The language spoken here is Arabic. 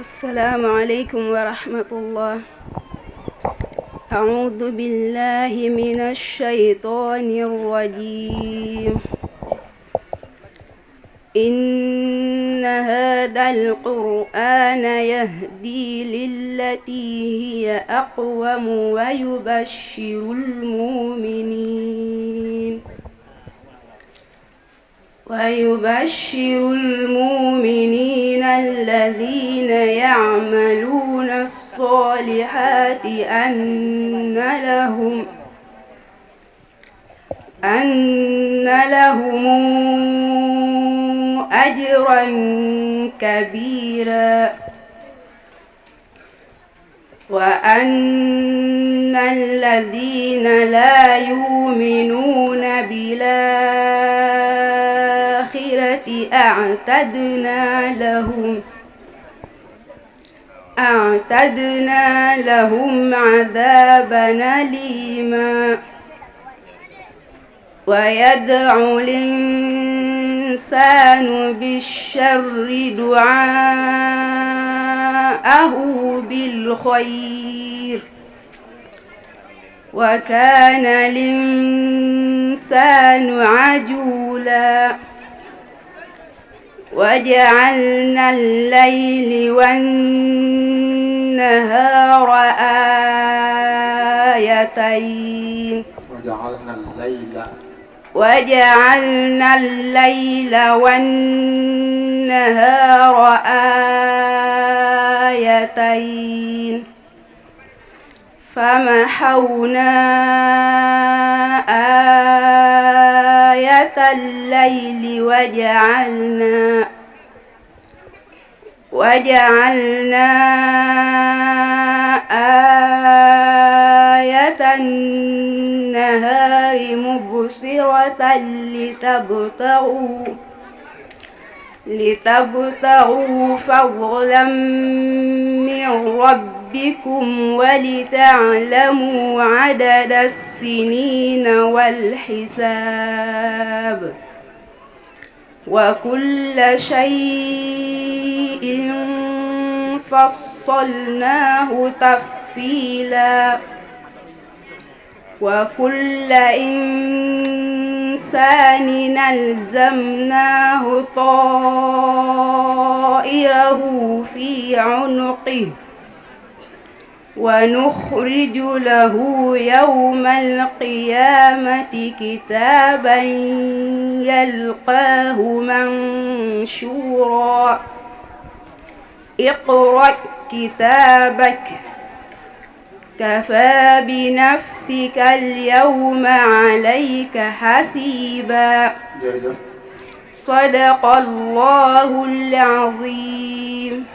السلام عليكم ورحمة الله. أعوذ بالله من الشيطان الرجيم. إن هذا القرآن يهدي للتي هي أقوم ويبشر المؤمنين الذين يعملون الصالحات أن لهم أجرا كبيرا، وأن الذين لا يؤمنون بالآخرة أعتدنا لهم عذابا أليما. ويدعو الإنسان بالشر دعاءه بالخير، وكان الإنسان عجولا. وجعلنا الليل والنهار آيتين وجعلنا الليل والنهار آيتين فمحونا آية الليل وجعلنا آية النهار مبصرة لتبتغوا فضلا من ربكم ولتعلموا عدد السنين والحساب، وكل شيء فصلناه تفصيلا. وكل إنسان ألزمناه طائره في عنقه، ونخرج له يوم القيامة كتابا يلقاه منشورا. اقرأ كتابك كفى بنفسك اليوم عليك حسيبا. صدق الله العظيم.